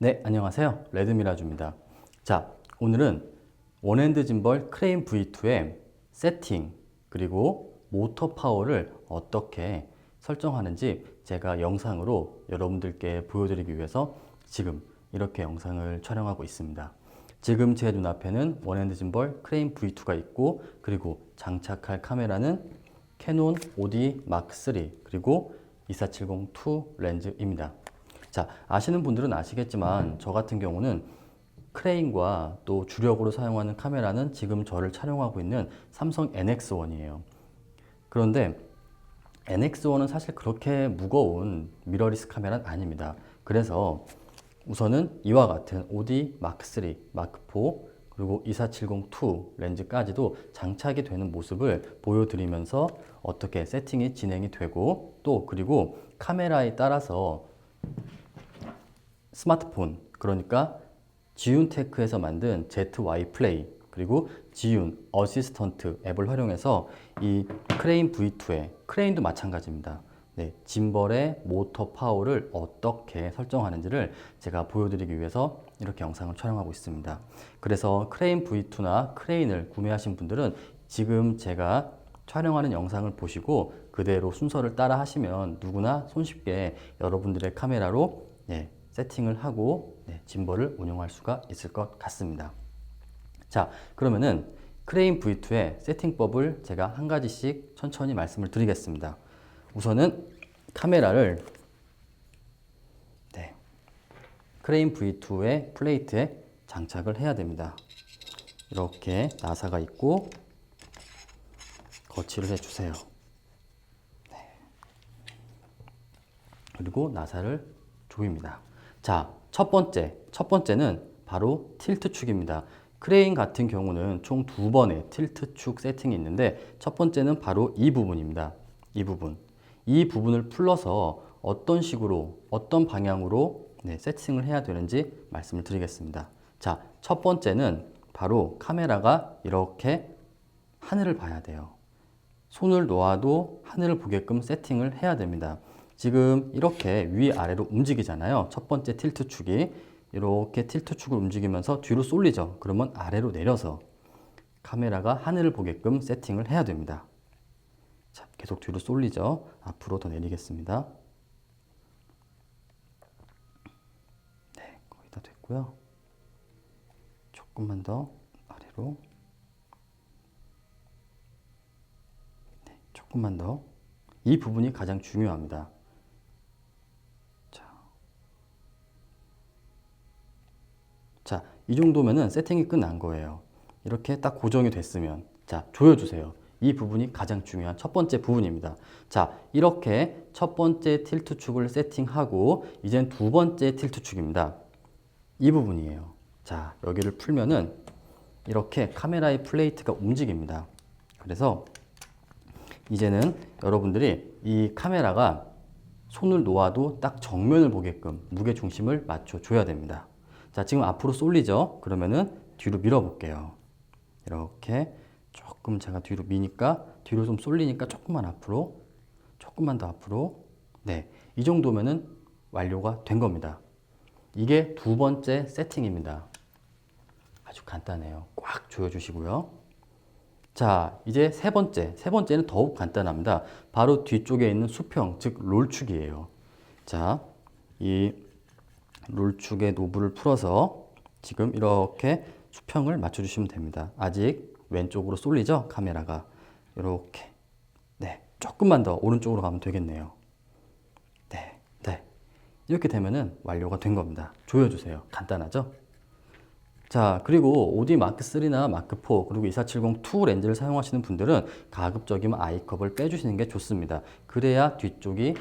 네, 안녕하세요. 레드미라주입니다. 자, 오늘은 원핸드 짐벌 크레인 V2의 세팅 그리고 모터 파워를 어떻게 설정하는지 제가 영상으로 여러분들께 보여드리기 위해서 지금 이렇게 영상을 촬영하고 있습니다. 지금 제 눈앞에는 원핸드 짐벌 크레인 V2가 있고, 그리고 장착할 카메라는 캐논 OD 마크 3 그리고 2470-2 렌즈입니다. 자, 아시는 분들은 아시겠지만 저 같은 경우는 크레인과 또 주력으로 사용하는 카메라는 지금 저를 촬영하고 있는 삼성 NX1이에요. 그런데 NX1은 사실 그렇게 무거운 미러리스 카메라는 아닙니다. 그래서 우선은 이와 같은 OD 마크3, 마크4 그리고 2470-2 렌즈까지도 장착이 되는 모습을 보여드리면서 어떻게 세팅이 진행이 되고, 또 그리고 카메라에 따라서 스마트폰, 그러니까 지윤테크에서 만든 ZY 플레이 그리고 지윤 어시스턴트 앱을 활용해서 이 크레인 V2의 크레인도 마찬가지입니다. 네, 짐벌의 모터 파워를 어떻게 설정하는지를 제가 보여드리기 위해서 이렇게 영상을 촬영하고 있습니다. 그래서 크레인 V2나 크레인을 구매하신 분들은 지금 제가 촬영하는 영상을 보시고 그대로 순서를 따라 하시면 누구나 손쉽게 여러분들의 카메라로 세팅을 하고 짐벌을 운영할 수가 있을 것 같습니다. 자, 그러면은 크레인 V2의 세팅법을 제가 한 가지씩 천천히 말씀을 드리겠습니다. 우선은 카메라를 크레인 V2의 플레이트에 장착을 해야 됩니다. 이렇게 나사가 있고 거치를 해주세요. 그리고 나사를 조입니다. 자, 첫 번째는 바로 틸트 축입니다. 크레인 같은 경우는 총 두 번의 틸트 축 세팅이 있는데, 첫 번째는 바로 이 부분입니다. 이 부분을 풀러서 어떤 식으로, 어떤 방향으로 세팅을 해야 되는지 말씀을 드리겠습니다. 자, 첫 번째는 바로 카메라가 이렇게 하늘을 봐야 돼요. 손을 놓아도 하늘을 보게끔 세팅을 해야 됩니다. 지금 이렇게 위아래로 움직이잖아요. 첫 번째 틸트 축이 이렇게 틸트 축을 움직이면서 뒤로 쏠리죠. 그러면 아래로 내려서 카메라가 하늘을 보게끔 세팅을 해야 됩니다. 자, 계속 뒤로 쏠리죠. 앞으로 더 내리겠습니다. 네, 거의 다 됐고요. 조금만 더 아래로. 네, 조금만 더. 이 부분이 가장 중요합니다. 자, 이 정도면은 세팅이 끝난 거예요. 이렇게 딱 고정이 됐으면, 자, 조여주세요. 이 부분이 가장 중요한 첫 번째 부분입니다. 자, 이렇게 첫 번째 틸트 축을 세팅하고, 이젠 두 번째 틸트 축입니다. 이 부분이에요. 자, 여기를 풀면은 이렇게 카메라의 플레이트가 움직입니다. 그래서 이제는 여러분들이 이 카메라가 손을 놓아도 딱 정면을 보게끔 무게 중심을 맞춰줘야 됩니다. 자, 지금 앞으로 쏠리죠? 그러면은 뒤로 밀어 볼게요. 이렇게 조금 제가 뒤로 미니까, 뒤로 좀 쏠리니까 조금만 앞으로, 조금만 더 앞으로. 네, 이 정도면은 완료가 된 겁니다. 이게 두 번째 세팅입니다. 아주 간단해요. 꽉 조여주시고요. 자, 이제 세 번째는 더욱 간단합니다. 바로 뒤쪽에 있는 수평, 즉 롤축이에요. 자, 이 롤축의 노브를 풀어서 지금 이렇게 수평을 맞춰주시면 됩니다. 아직 왼쪽으로 쏠리죠? 카메라가. 이렇게. 네, 조금만 더 오른쪽으로 가면 되겠네요. 네, 네. 이렇게 되면은 완료가 된 겁니다. 조여주세요. 간단하죠? 자, 그리고 OD 마크3나 마크4 그리고 2470-2 렌즈를 사용하시는 분들은 가급적이면 아이컵을 빼주시는 게 좋습니다. 그래야 뒤쪽이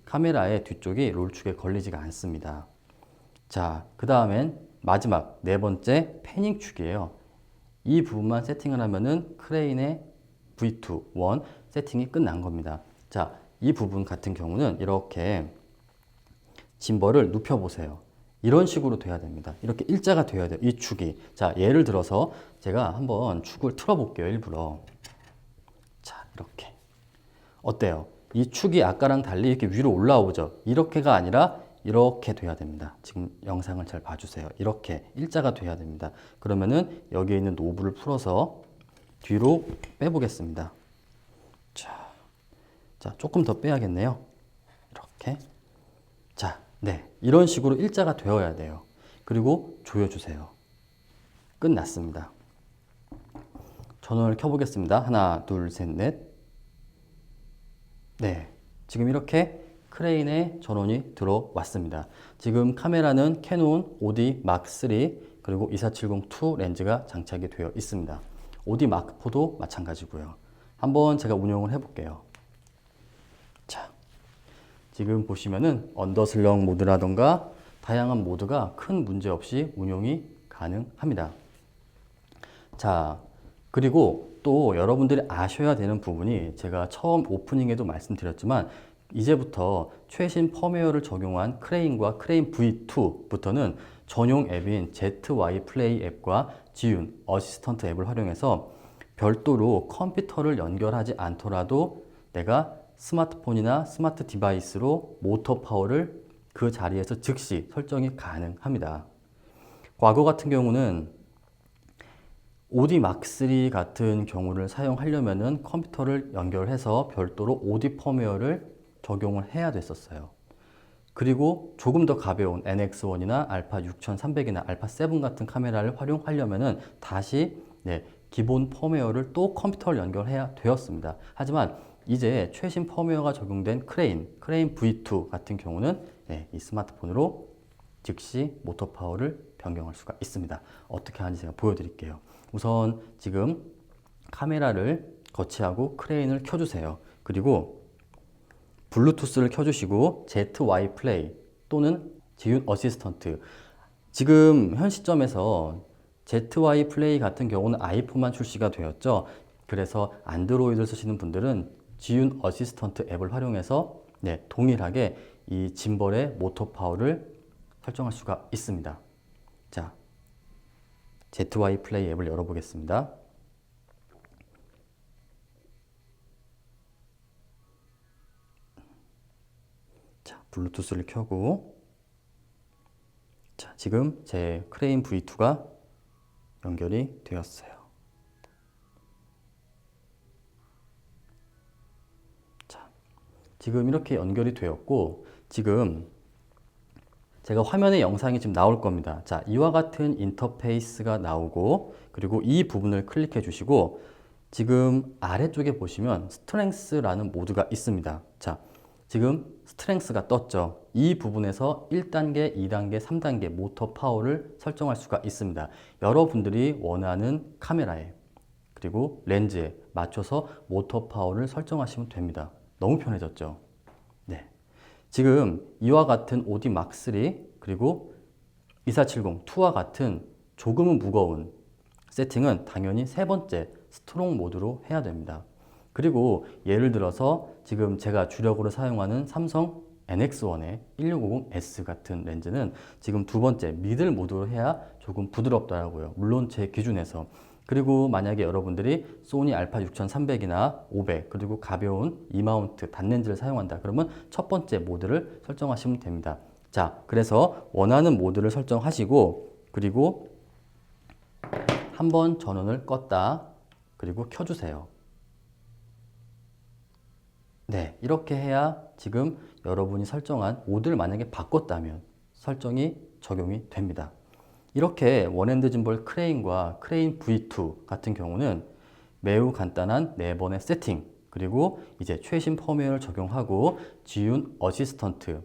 카메라의 뒤쪽이 롤축에 걸리지가 않습니다. 자, 그 다음엔 마지막 네 번째 패닝 축이에요. 이 부분만 세팅을 하면은 크레인의 V2, 1 세팅이 끝난 겁니다. 자, 이 부분 같은 경우는 이렇게 짐벌을 눕혀보세요. 이런 식으로 돼야 됩니다. 이렇게 일자가 돼야 돼요. 이 축이. 자, 예를 들어서 제가 한번 축을 틀어볼게요. 일부러. 자, 이렇게. 어때요? 이 축이 아까랑 달리 이렇게 위로 올라오죠. 이렇게가 아니라 이렇게 돼야 됩니다. 지금 영상을 잘 봐주세요. 이렇게 일자가 돼야 됩니다. 그러면은 여기에 있는 노브를 풀어서 뒤로 빼보겠습니다. 자, 조금 더 빼야겠네요. 이렇게. 자, 네. 이런 식으로 일자가 되어야 돼요. 그리고 조여주세요. 끝났습니다. 전원을 켜보겠습니다. 하나, 둘, 셋, 넷. 네. 지금 이렇게 크레인에 전원이 들어왔습니다. 지금 카메라는 캐논 OD Mark3 그리고 2470-2 렌즈가 장착이 되어 있습니다. OD Mark4도 마찬가지고요. 한번 제가 운영을 해볼게요. 자, 지금 보시면은 언더슬렁 모드라던가 다양한 모드가 큰 문제 없이 운용이 가능합니다. 자, 그리고 또 여러분들이 아셔야 되는 부분이 제가 처음 오프닝에도 말씀드렸지만 이제부터 최신 펌웨어를 적용한 크레인과 크레인 V2부터는 전용 앱인 ZY 플레이 앱과 지윤 어시스턴트 앱을 활용해서 별도로 컴퓨터를 연결하지 않더라도 내가 스마트폰이나 스마트 디바이스로 모터 파워를 그 자리에서 즉시 설정이 가능합니다. 과거 같은 경우는 OD Mark3 같은 경우를 사용하려면은 컴퓨터를 연결해서 별도로 OD 펌웨어를 적용을 해야 됐었어요. 그리고 조금 더 가벼운 NX1이나 알파 6300이나 알파 7 같은 카메라를 활용하려면은 다시 기본 펌웨어를 또 컴퓨터를 연결해야 되었습니다. 하지만 이제 최신 펌웨어가 적용된 크레인 V2 같은 경우는 이 스마트폰으로 즉시 모터 파워를 변경할 수가 있습니다. 어떻게 하는지 제가 보여드릴게요. 우선 지금 카메라를 거치하고 크레인을 켜주세요. 그리고 블루투스를 켜주시고 ZY 플레이 또는 지윤 어시스턴트, 지금 현 시점에서 ZY 플레이 같은 경우는 아이폰만 출시가 되었죠. 그래서 안드로이드를 쓰시는 분들은 지윤 어시스턴트 앱을 활용해서 동일하게 이 짐벌의 모터 파워를 설정할 수가 있습니다. 자, ZY 플레이 앱을 열어보겠습니다. 자, 블루투스를 켜고, 자, 지금 제 크레인 V2가 연결이 되었어요. 자, 지금 이렇게 연결이 되었고, 지금 제가 화면에 영상이 지금 나올 겁니다. 자, 이와 같은 인터페이스가 나오고, 그리고 이 부분을 클릭해 주시고, 지금 아래쪽에 보시면 스트렝스라는 모드가 있습니다. 자, 지금 스트렝스가 떴죠. 이 부분에서 1단계, 2단계, 3단계 모터 파워를 설정할 수가 있습니다. 여러분들이 원하는 카메라에 그리고 렌즈에 맞춰서 모터 파워를 설정하시면 됩니다. 너무 편해졌죠? 네. 지금 이와 같은 OD Mark3 그리고 2470-2와 같은 조금은 무거운 세팅은 당연히 세 번째 스트롱 모드로 해야 됩니다. 그리고 예를 들어서 지금 제가 주력으로 사용하는 삼성 NX1의 1650S 같은 렌즈는 지금 두 번째 미들 모드로 해야 조금 부드럽더라고요. 물론 제 기준에서. 그리고 만약에 여러분들이 소니 알파 6300이나 500 그리고 가벼운 E마운트 단렌즈를 사용한다 그러면 첫 번째 모드를 설정하시면 됩니다. 자, 그래서 원하는 모드를 설정하시고 그리고 한번 전원을 껐다 그리고 켜주세요. 네, 이렇게 해야 지금 여러분이 설정한 모드를 만약에 바꿨다면 설정이 적용이 됩니다. 이렇게 원핸드 짐벌 크레인과 크레인 V2 같은 경우는 매우 간단한 4번의 세팅 그리고 이제 최신 펌웨어를 적용하고 지윤 어시스턴트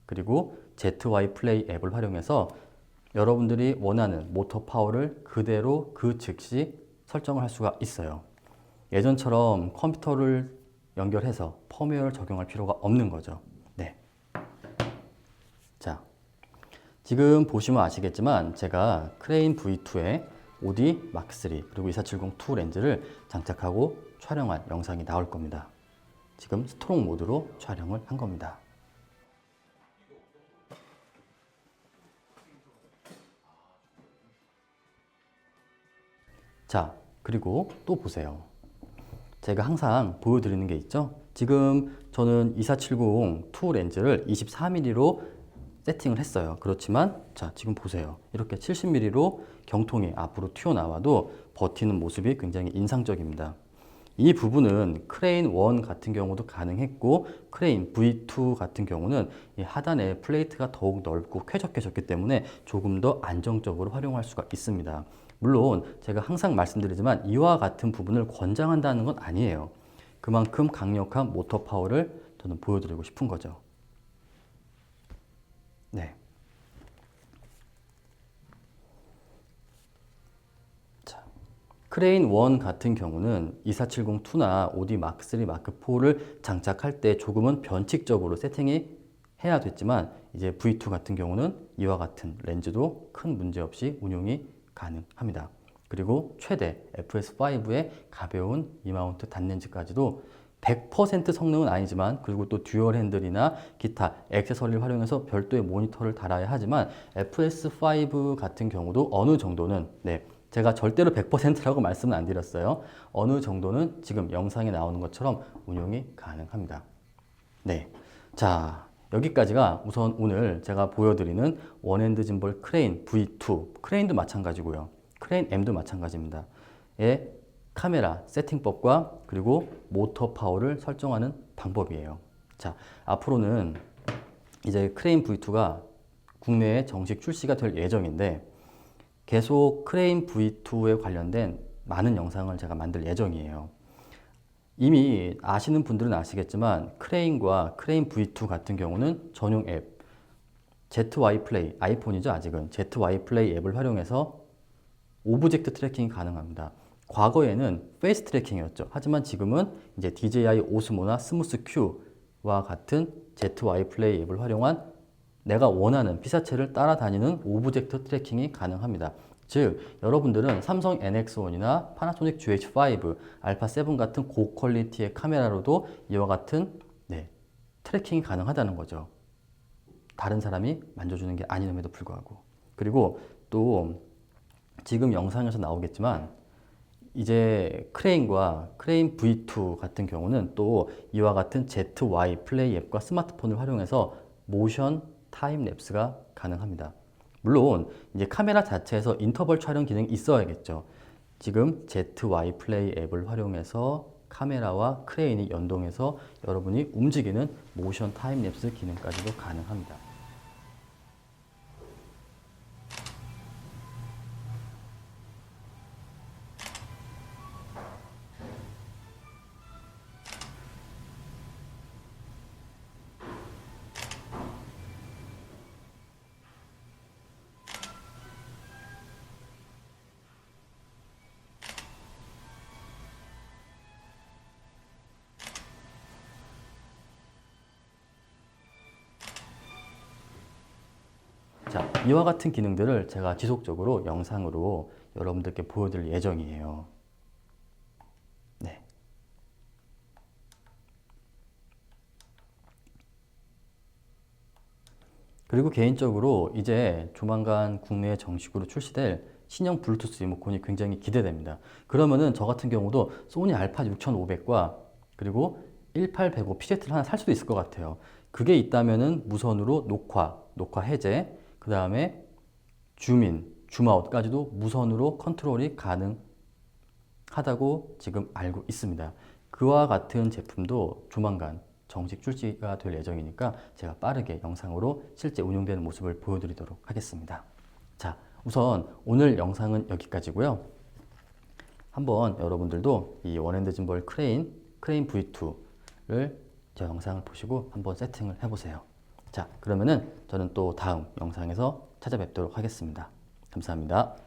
그리고 ZY 플레이 앱을 활용해서 여러분들이 원하는 모터 파워를 그대로 그 즉시 설정을 할 수가 있어요. 예전처럼 컴퓨터를 연결해서 펌웨어를 적용할 필요가 없는 거죠. 네. 자, 지금 보시면 아시겠지만 제가 크레인 V2에 OD Mark3 그리고 2470-2 렌즈를 장착하고 촬영한 영상이 나올 겁니다. 지금 스트롱 모드로 촬영을 한 겁니다. 자, 그리고 또 보세요. 제가 항상 보여드리는 게 있죠. 지금 저는 2470-2 렌즈를 24mm로 세팅을 했어요. 그렇지만 자, 지금 보세요. 이렇게 70mm로 경통이 앞으로 튀어나와도 버티는 모습이 굉장히 인상적입니다. 이 부분은 크레인 1 같은 경우도 가능했고 크레인 V2 같은 경우는 이 하단에 플레이트가 더욱 넓고 쾌적해졌기 때문에 조금 더 안정적으로 활용할 수가 있습니다. 물론 제가 항상 말씀드리지만 이와 같은 부분을 권장한다는 건 아니에요. 그만큼 강력한 모터 파워를 저는 보여드리고 싶은 거죠. 네. 자, 크레인 1 같은 경우는 2470-2나 OD Mark3, Mark4를 장착할 때 조금은 변칙적으로 세팅이 해야 됐지만 이제 V2 같은 경우는 이와 같은 렌즈도 큰 문제 없이 운용이 가능합니다. 그리고 최대 FS5의 가벼운 이마운트 단렌즈까지도 100% 성능은 아니지만 그리고 또 듀얼 핸들이나 기타 액세서리를 활용해서 별도의 모니터를 달아야 하지만 FS5 같은 경우도 어느 정도는 네, 제가 절대로 100%라고 말씀은 안 드렸어요. 어느 정도는 지금 영상에 나오는 것처럼 운용이 가능합니다. 네, 자 여기까지가 우선 오늘 제가 보여드리는 원핸드 짐벌 크레인 V2 크레인도 마찬가지고요. 크레인 M도 마찬가지입니다. 의 카메라 세팅법과 그리고 모터 파워를 설정하는 방법이에요. 자, 앞으로는 이제 크레인 V2가 국내에 정식 출시가 될 예정인데 계속 크레인 V2에 관련된 많은 영상을 제가 만들 예정이에요. 이미 아시는 분들은 아시겠지만 크레인과 크레인 V2 같은 경우는 전용 앱 ZY 플레이, 아이폰이죠 아직은 ZY 플레이 앱을 활용해서 오브젝트 트래킹이 가능합니다. 과거에는 페이스 트래킹이었죠. 하지만 지금은 이제 DJI 오스모나 스무스 Q와 같은 ZY 플레이 앱을 활용한 내가 원하는 피사체를 따라다니는 오브젝트 트래킹이 가능합니다. 즉 여러분들은 삼성 NX1이나 파나소닉 GH5, 알파7 같은 고퀄리티의 카메라로도 이와 같은 트래킹이 가능하다는 거죠. 다른 사람이 만져주는 게 아님에도 불구하고. 그리고 또 지금 영상에서 나오겠지만 이제 크레인과 크레인 V2 같은 경우는 또 이와 같은 ZY 플레이 앱과 스마트폰을 활용해서 모션 타임 랩스가 가능합니다. 물론 이제 카메라 자체에서 인터벌 촬영 기능이 있어야겠죠. 지금 ZY 플레이 앱을 활용해서 카메라와 크레인이 연동해서 여러분이 움직이는 모션 타임 랩스 기능까지도 가능합니다. 자, 이와 같은 기능들을 제가 지속적으로 영상으로 여러분들께 보여드릴 예정이에요. 네. 그리고 개인적으로 이제 조만간 국내에 정식으로 출시될 신형 블루투스 리모컨이 굉장히 기대됩니다. 그러면은 저 같은 경우도 소니 알파 6500과 그리고 18105 PZ를 하나 살 수도 있을 것 같아요. 그게 있다면은 무선으로 녹화 해제, 그 다음에 줌인, 줌아웃까지도 무선으로 컨트롤이 가능하다고 지금 알고 있습니다. 그와 같은 제품도 조만간 정식 출시가 될 예정이니까 제가 빠르게 영상으로 실제 운용되는 모습을 보여드리도록 하겠습니다. 자, 우선 오늘 영상은 여기까지고요. 한번 여러분들도 이 원핸드 짐벌 크레인 V2를 저 영상을 보시고 한번 세팅을 해보세요. 자, 그러면은 저는 또 다음 영상에서 찾아뵙도록 하겠습니다. 감사합니다.